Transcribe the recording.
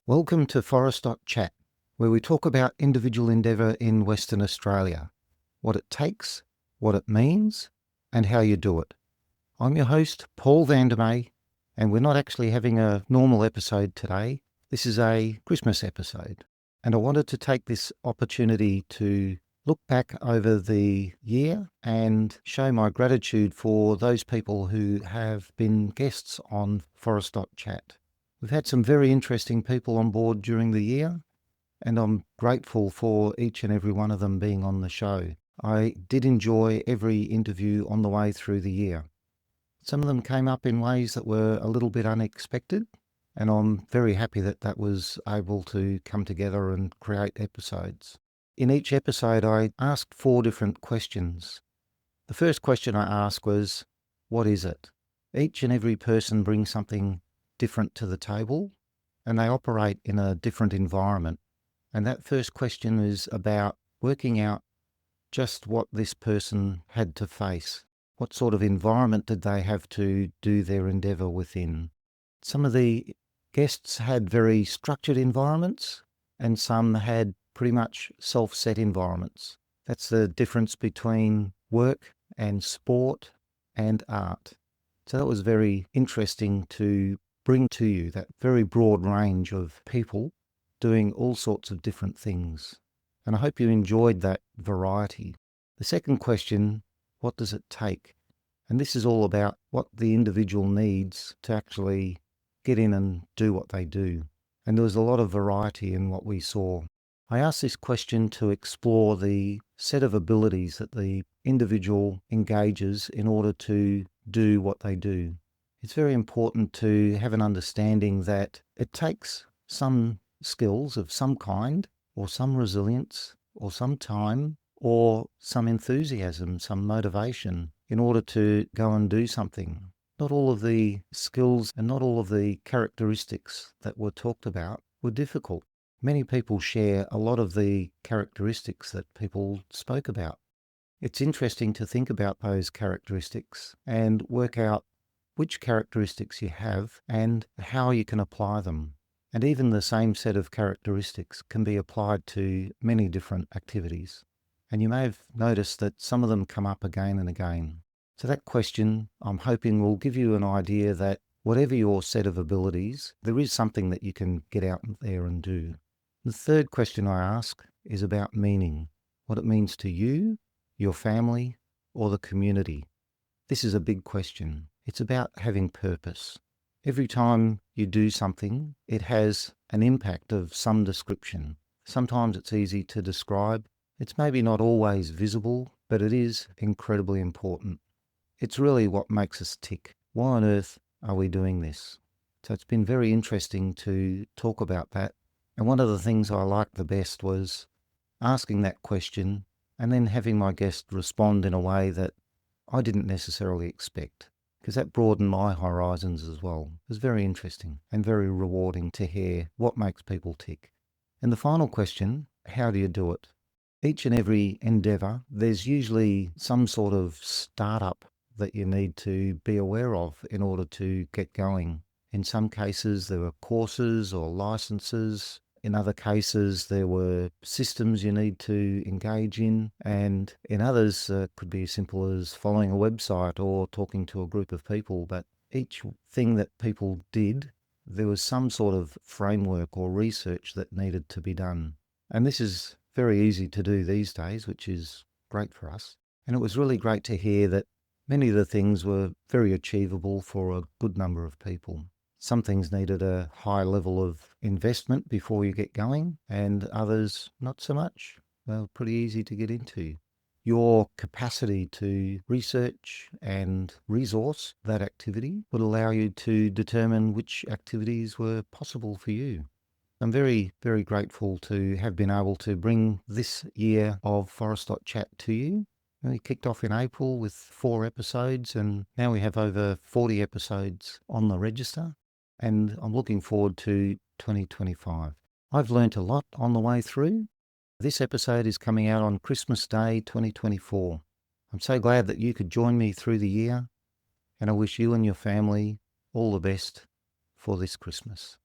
Welcome to Forrest.Chat, where we talk about individual endeavour in Western Australia, what it takes, what it means, and how you do it. I'm your host, Paul Vandermeer, and we're not actually having a normal episode today. This is a Christmas episode, and I wanted to take this opportunity to look back over the year and show my gratitude for those people who have been guests on Forrest.Chat. We've had some very interesting people on board during the year, and I'm grateful for each and every one of them being on the show. I did enjoy every interview on the way through the year. Some of them came up in ways that were a little bit unexpected, and I'm very happy that that was able to come together and create episodes. In each episode, I asked 4 different questions. The first question I asked was, what is it? Each and every person brings something different to the table, and they operate in a different environment. And that first question is about working out just what this person had to face. What sort of environment did they have to do their endeavour within? Some of the guests had very structured environments, and some had pretty much self-set environments. That's the difference between work and sport and art. So that was very interesting to bring to you, that very broad range of people doing all sorts of different things. And I hope you enjoyed that variety. The second question, what does it take? And this is all about what the individual needs to actually get in and do what they do. And there was a lot of variety in what we saw. I asked this question to explore the set of abilities that the individual engages in order to do what they do. It's very important to have an understanding that it takes some skills of some kind, or some resilience, or some time, or some enthusiasm, some motivation in order to go and do something. Not all of the skills and not all of the characteristics that were talked about were difficult. Many people share a lot of the characteristics that people spoke about. It's interesting to think about those characteristics and work out which characteristics you have and how you can apply them. And even the same set of characteristics can be applied to many different activities. And you may have noticed that some of them come up again and again. So that question, I'm hoping, will give you an idea that whatever your set of abilities, there is something that you can get out there and do. The third question I ask is about meaning, what it means to you, your family, or the community. This is a big question. It's about having purpose. Every time you do something, it has an impact of some description. Sometimes it's easy to describe. It's maybe not always visible, but it is incredibly important. It's really what makes us tick. Why on earth are we doing this? So it's been very interesting to talk about that. And one of the things I liked the best was asking that question and then having my guest respond in a way that I didn't necessarily expect, because that broadened my horizons as well. It was very interesting and very rewarding to hear what makes people tick. And the final question, how do you do it? Each and every endeavour, there's usually some sort of startup that you need to be aware of in order to get going. In some cases, there were courses or licenses. In other cases, there were systems you need to engage in. And in others, could be as simple as following a website or talking to a group of people. But each thing that people did, there was some sort of framework or research that needed to be done. And this is very easy to do these days, which is great for us. And it was really great to hear that many of the things were very achievable for a good number of people. Some things needed a high level of investment before you get going, and others not so much. They were pretty easy to get into. Your capacity to research and resource that activity would allow you to determine which activities were possible for you. I'm very, very grateful to have been able to bring this year of Forrest.Chat to you. We kicked off in April with 4 episodes, and now we have over 40 episodes on the register. And I'm looking forward to 2025. I've learnt a lot on the way through. This episode is coming out on Christmas Day 2024. I'm so glad that you could join me through the year, and I wish you and your family all the best for this Christmas.